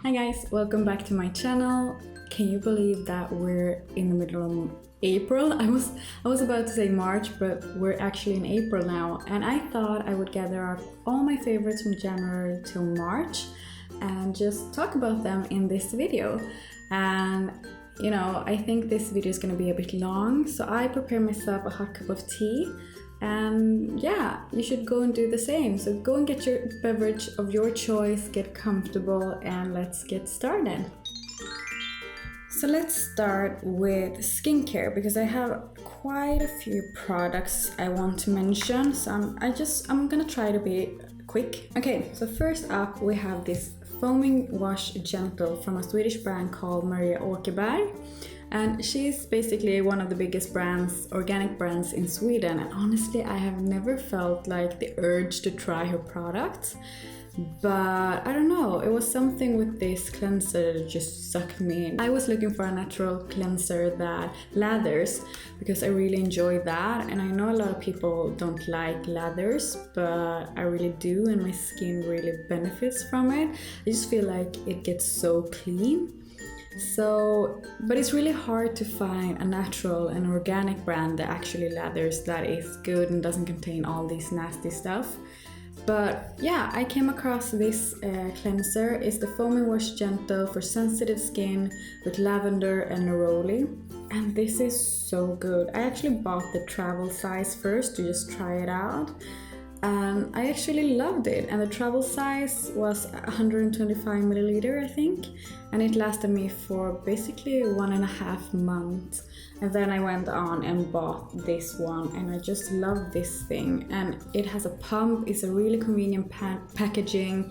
Hi guys, welcome back to my channel. Can you believe that we're in the middle of April? I was about to say March, but we're actually in April now, and I thought I would gather up all my favorites from January till March and just talk about them in this video. And you know, I think this video is going to be a bit long, so I prepared myself a hot cup of tea. And yeah, you should go and do the same. So go and get your beverage of your choice, get comfortable, and let's get started. So let's start with skincare, because I have quite a few products I want to mention. So I'm gonna try to be quick. Okay, so first up we have this foaming wash gentle from a Swedish brand called Åkerberg. And she's basically one of the biggest brands, organic brands in Sweden. And honestly, I have never felt like the urge to try her products. But I don't know, it was something with this cleanser that just sucked me in. I was looking for a natural cleanser that lathers, because I really enjoy that. And I know a lot of people don't like lathers, but I really do, and my skin really benefits from it. I just feel like it gets so clean. So, but it's really hard to find a natural and organic brand that actually lathers, that is good and doesn't contain all this nasty stuff. But yeah, I came across this cleanser. It's the foaming wash gentle for sensitive skin with lavender and neroli, and this is so good. I actually bought the travel size first to just try it out, and I actually loved it. And the travel size was 125 milliliter, I think, and it lasted me for basically 1.5 months. And then I went on and bought this one, and I just love this thing. And it has a pump, it's a really convenient packaging,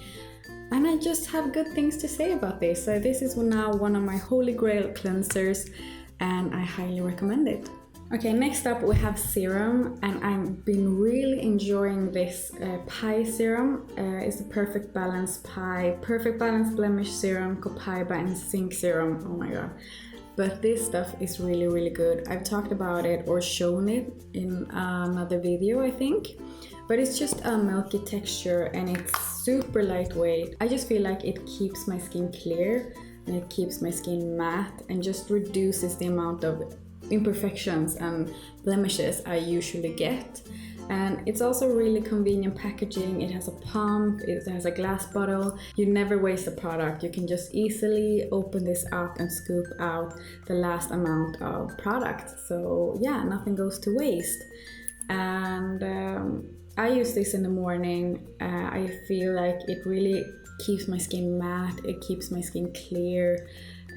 and I just have good things to say about this. So this is now one of my holy grail cleansers, and I highly recommend it. Okay, next up we have Serum, and I've been really enjoying this pie serum. It's the Perfect Balance Pie, Perfect Balance Blemish Serum, Copaiba and Zinc Serum. Oh my god. But this stuff is really, really good. I've talked about it or shown it in another video, I think. But it's just a milky texture, and it's super lightweight. I just feel like it keeps my skin clear, and it keeps my skin matte, and just reduces the amount of imperfections and blemishes I usually get. And it's also really convenient packaging. It has a pump, it has a glass bottle. You never waste a product. You can just easily open this up and scoop out the last amount of product. So yeah, nothing goes to waste. And I use this in the morning. I feel like it really keeps my skin matte, it keeps my skin clear,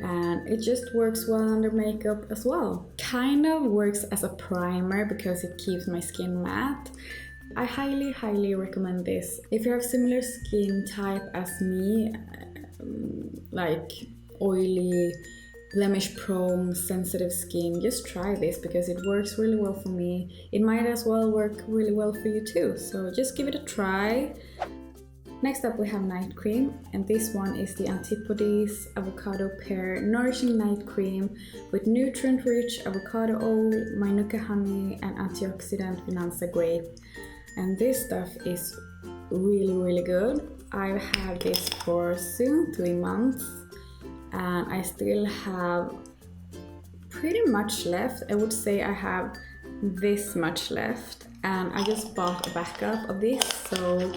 and it just works well under makeup as well. Kind of works as a primer because it keeps my skin matte. I highly recommend this. If you have similar skin type as me, like oily, blemish prone, sensitive skin, just try this because it works really well for me. It might as well work really well for you too, so just give it a try. Next up we have night cream, and this one is the Antipodes Avocado Pear Nourishing Night Cream with nutrient-rich avocado oil, manuka honey, and antioxidant Vinanza grape. And this stuff is really good. I've had this for soon 3 months, and I still have pretty much left. I would say I have this much left, and I just bought a backup of this, so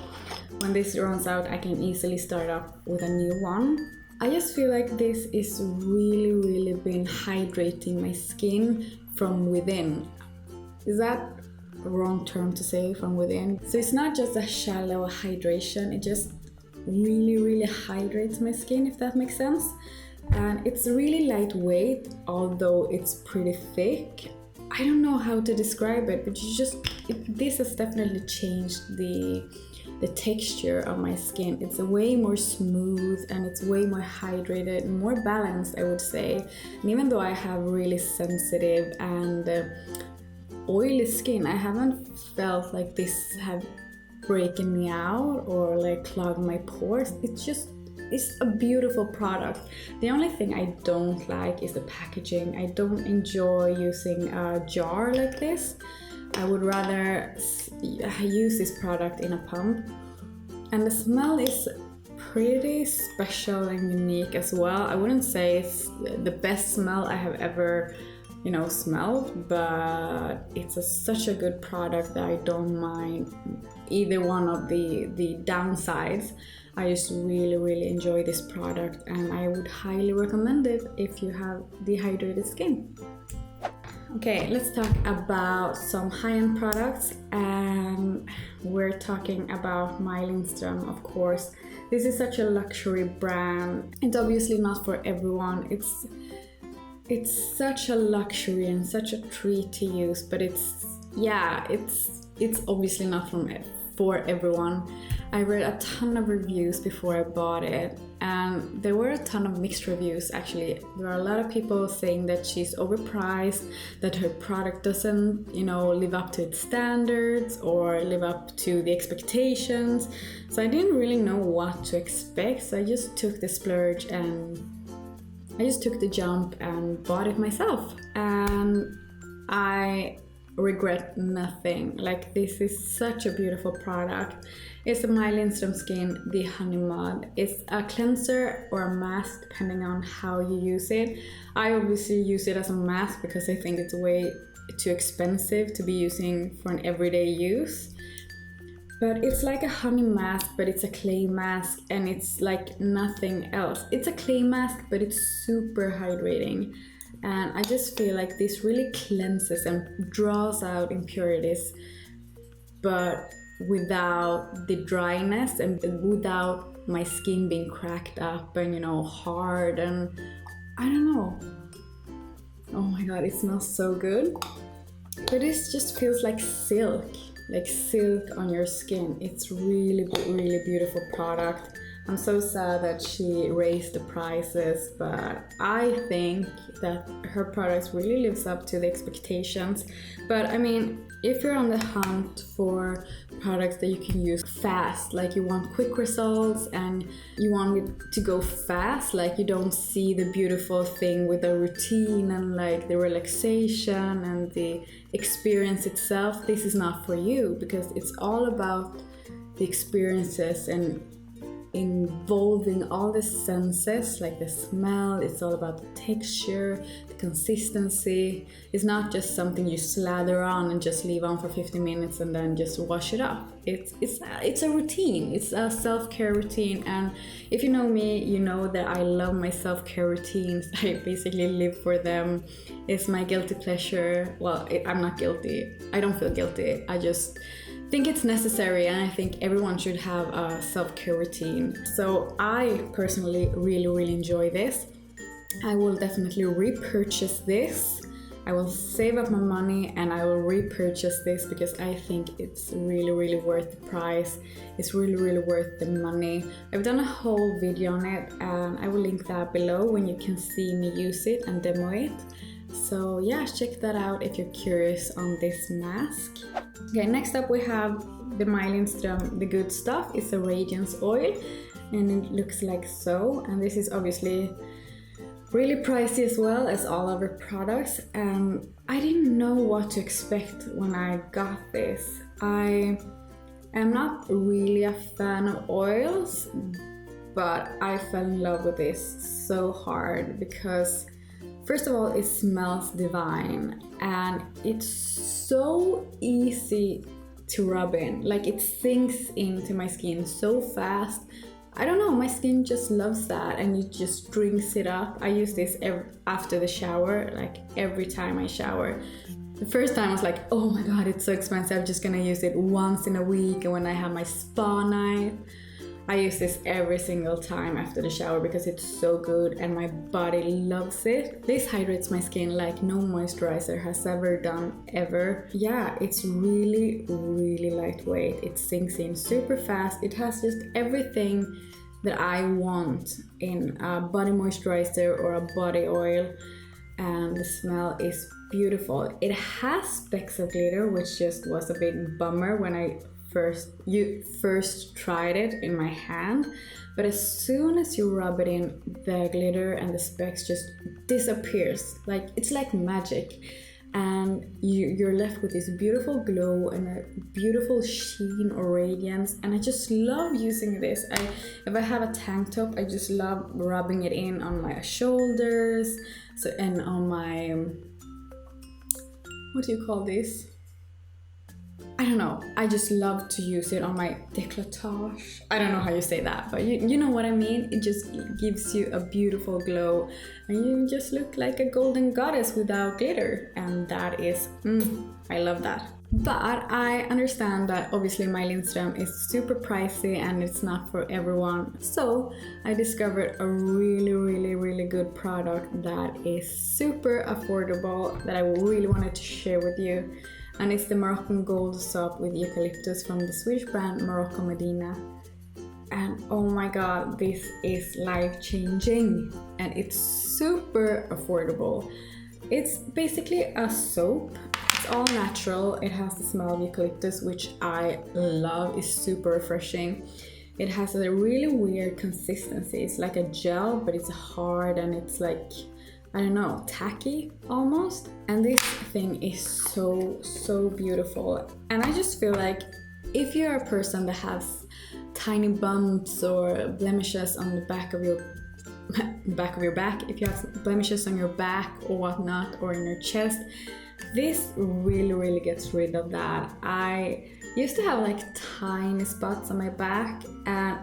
when this runs out I can easily start up with a new one. I just feel like this is really been hydrating my skin from within. Is that a wrong term to say, from within? So it's not just a shallow hydration, it just really hydrates my skin, if that makes sense. And it's really lightweight, although it's pretty thick. I don't know how to describe it, but this has definitely changed the texture of my skin. It's a way more smooth, and it's way more hydrated and more balanced, I would say. And even though I have really sensitive and oily skin, I haven't felt like this have breaking me out or like clogged my pores. It's a beautiful product. The only thing I don't like is the packaging. I don't enjoy using a jar like this. I would rather use this product in a pump. And the smell is pretty special and unique as well. I wouldn't say it's the best smell I have ever, you know, smelled, but it's such a good product that I don't mind either one of the downsides. I just really enjoy this product, and I would highly recommend it if you have dehydrated skin. Okay, let's talk about some high-end products, and we're talking about my Lindstrom, of course. This is such a luxury brand. It's obviously not for everyone. It's such a luxury and such a treat to use, but it's obviously not for everyone. I read a ton of reviews before I bought it, and there were a ton of mixed reviews actually. There are a lot of people saying that she's overpriced, that her product doesn't, you know, live up to its standards or live up to the expectations. So I didn't really know what to expect, so I just took the splurge and I just took the jump and bought it myself, and I regret nothing. Like, this is such a beautiful product. It's a My Lindstrom Skin, the Honey Mud. It's a cleanser or a mask depending on how you use it. I obviously use it as a mask because I think it's way too expensive to be using for an everyday use. But it's like a honey mask, but it's a clay mask, and it's like nothing else. It's a clay mask, but it's super hydrating. And I just feel like this really cleanses and draws out impurities, but without the dryness and without my skin being cracked up and, you know, hard, and I don't know. Oh my god, it smells so good. But this just feels like silk on your skin. It's really beautiful product. I'm so sad that she raised the prices, but I think that her products really lives up to the expectations. But I mean, if you're on the hunt for products that you can use fast, like you want quick results and you want it to go fast, like you don't see the beautiful thing with the routine and like the relaxation and the experience itself, this is not for you, because it's all about the experiences and involving all the senses, like the smell. It's all about the texture, the consistency. It's not just something you slather on and just leave on for 50 minutes and then just wash it off. It's a routine. It's a self-care routine, and if you know me, you know that I love my self-care routines. I basically live for them. It's my guilty pleasure. Well, I'm not guilty. I don't feel guilty. I just think it's necessary, and I think everyone should have a self-care routine. So I personally really enjoy this. I will definitely repurchase this. I will save up my money and I will repurchase this because I think it's really worth the price. It's really worth the money. I've done a whole video on it, and I will link that below when you can see me use it and demo it. So yeah, check that out if you're curious on this mask. Okay, next up we have the My Lindstrom The Good Stuff. It's a Radiance oil, and it looks like so. And this is obviously really pricey as well as all of her products, and I didn't know what to expect when I got this. I am not really a fan of oils, but I fell in love with this so hard because first of all, it smells divine, and it's so easy to rub in. Like, it sinks into my skin so fast. I don't know, my skin just loves that, and it just drinks it up. I use this after the shower, like every time I shower. The first time I was like, oh my god, it's so expensive, I'm just gonna use it once in a week, and when I have my spa night. I use this every single time after the shower because it's so good and my body loves it. This hydrates my skin like no moisturizer has ever done, ever. Yeah, it's really lightweight. It sinks in super fast. It has just everything that I want in a body moisturizer or a body oil, and the smell is beautiful. It has specks of glitter, which just was a big bummer when I first tried it in my hand, but as soon as you rub it in, the glitter and the specks just disappears. Like, it's like magic. and you're left with this beautiful glow and a beautiful sheen or radiance. And I just love using this. If I have a tank top, I just love rubbing it in on my shoulders, and on my what do you call this? I don't know. I just love to use it on my décolletage. I don't know how you say that, but you know what I mean. It just gives you a beautiful glow, and you just look like a golden goddess without glitter. And that is, I love that. But I understand that obviously my Lindstrom is super pricey and it's not for everyone. So I discovered a really good product that is super affordable that I really wanted to share with you. And it's the Moroccan gold soap with eucalyptus from the Swedish brand Morocco Medina. And oh my god, this is life-changing, and it's super affordable. It's basically a soap. It's all natural. It has the smell of eucalyptus, which I love. It's super refreshing. It has a really weird consistency. It's like a gel, but it's hard, and it's like, I don't know, tacky almost. And this thing is so beautiful. And I just feel like if you're a person that has tiny bumps or blemishes on the back of your back, if you have blemishes on your back or whatnot, or in your chest, this really gets rid of that. I used to have like tiny spots on my back, and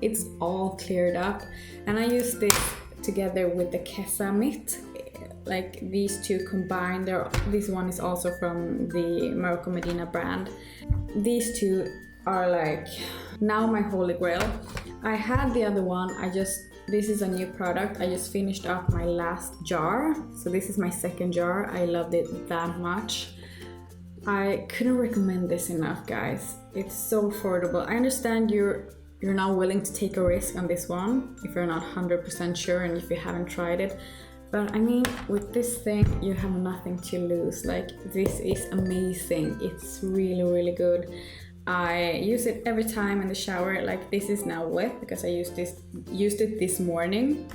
it's all cleared up. And I use this together with the Kessa mitt, like these two combined. This one is also from the Morocco Medina brand. These two are like now my holy grail. I had the other one, this is a new product. I just finished up my last jar, so this is my second jar. I loved it that much. I couldn't recommend this enough, guys. It's so affordable. I understand you're not willing to take a risk on this one if you're not 100% sure and if you haven't tried it. But I mean, with this thing, you have nothing to lose. Like, this is amazing. It's really good. I use it every time in the shower. Like, this is now wet because I used it this morning.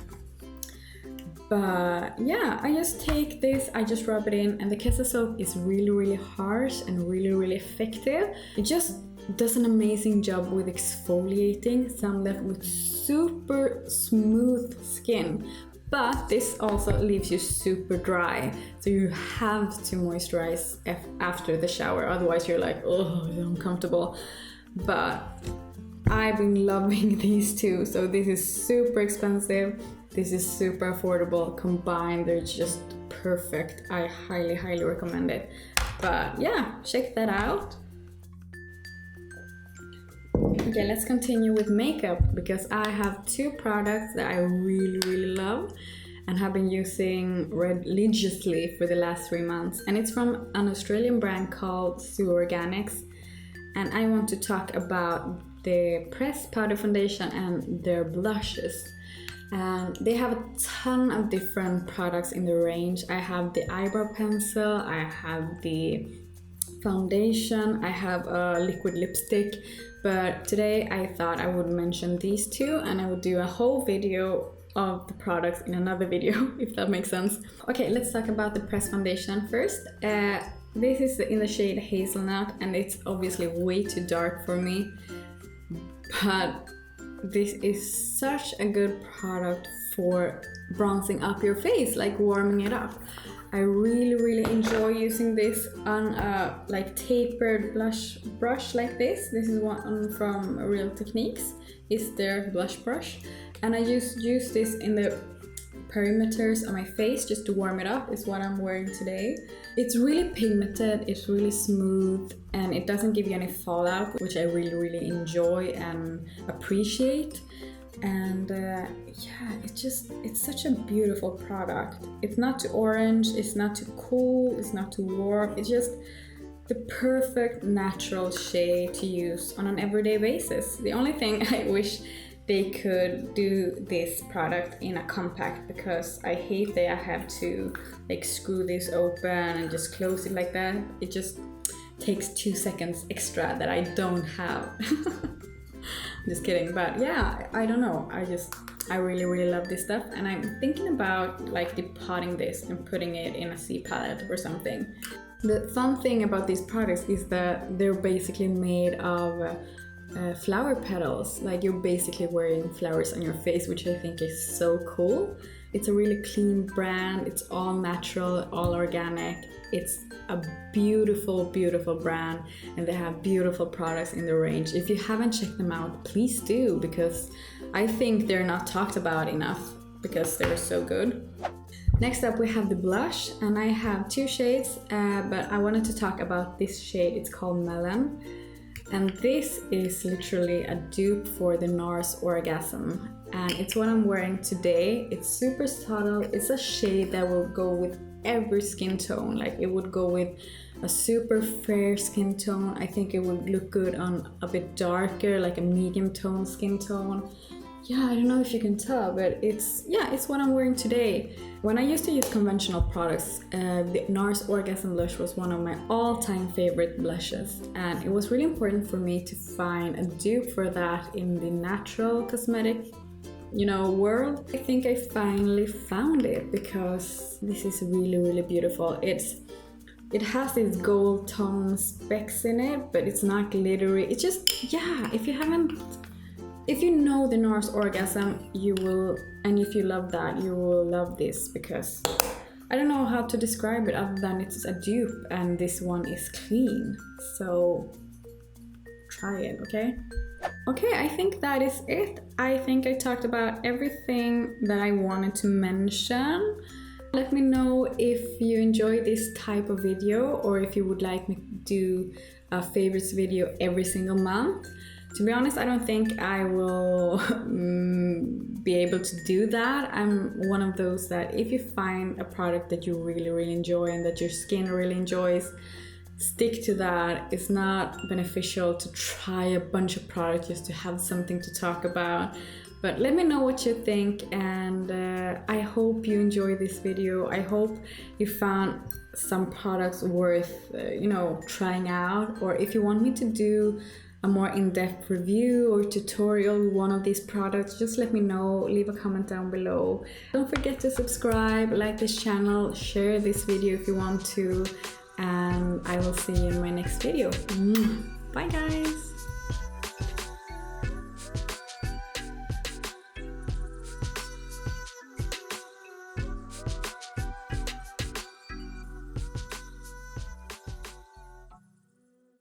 But yeah, I just take this, I just rub it in, and the Kessa soap is really harsh and really effective. It just does an amazing job with exfoliating, so I'm left with super smooth skin. But this also leaves you super dry, so you have to moisturize after the shower, otherwise you're like, oh, it's uncomfortable. But I've been loving these two, so this is super expensive, this is super affordable. Combined, they're just perfect. I highly recommend it. But yeah, check that out. Okay, let's continue with makeup, because I have two products that I really love and have been using religiously for the last 3 months. And it's from an Australian brand called Sua Organics. And I want to talk about the pressed powder foundation and their blushes. And they have a ton of different products in the range. I have the eyebrow pencil, I have the foundation, I have a liquid lipstick. But today I thought I would mention these two, and I would do a whole video of the products in another video, if that makes sense. Okay, let's talk about the pressed foundation first. This is in the shade Hazelnut, and it's obviously way too dark for me, but this is such a good product for bronzing up your face, like warming it up. I really enjoy using this on a like tapered blush brush like this. This is one from Real Techniques. It's their blush brush, and I just use this in the perimeters on my face just to warm it up. Is what I'm wearing today. It's really pigmented, it's really smooth, and it doesn't give you any fallout, which I really enjoy and appreciate. And yeah, it's such a beautiful product. It's not too orange, it's not too cool, it's not too warm. It's just the perfect natural shade to use on an everyday basis. The only thing I wish they could do this product in a compact, because I hate that I have to like screw this open and just close it like that. It just takes 2 seconds extra that I don't have. Just kidding, but yeah, I don't know. I really love this stuff, and I'm thinking about like depotting this and putting it in a sea palette or something. The fun thing about these products is that they're basically made of flower petals. Like you're basically wearing flowers on your face, which I think is so cool. It's a really clean brand. It's all natural, all organic. It's a beautiful brand, and they have beautiful products in the range. If you haven't checked them out, please do, because I think they're not talked about enough because they're so good. Next up we have the blush, and I have two shades, but I wanted to talk about this shade. It's called Melon, and this is literally a dupe for the NARS Orgasm, and it's what I'm wearing today. It's super subtle. It's a shade that will go with every skin tone. Like it would go with a super fair skin tone. I think it would look good on a bit darker, like a medium tone skin tone. Yeah, I don't know if you can tell, but it's what I'm wearing today. When I used to use conventional products, the NARS Orgasm blush was one of my all-time favorite blushes, and it was really important for me to find a dupe for that in the natural cosmetic, world. I think I finally found it, because this is really beautiful. It has these gold tone specks in it, but it's not glittery. It's just, if you know the NARS Orgasm, you will, and if you love that, you will love this, because I don't know how to describe it other than it's a dupe, and this one is clean. So try it, okay? Okay, I think that is it. I think I talked about everything that I wanted to mention. Let me know if you enjoy this type of video, or if you would like me to do a favorites video every single month. To be honest, I don't think I will be able to do that. I'm one of those that if you find a product that you really enjoy and that your skin really enjoys, stick to that. It's not beneficial to try a bunch of products just to have something to talk about. But let me know what you think, and I hope you enjoy this video. I hope you found some products worth trying out, or if you want me to do a more in-depth review or tutorial with one of these products, just let me know. Leave a comment down below. Don't forget to subscribe, like this channel, share this video if you want to, and I will see you in my next video. Bye guys!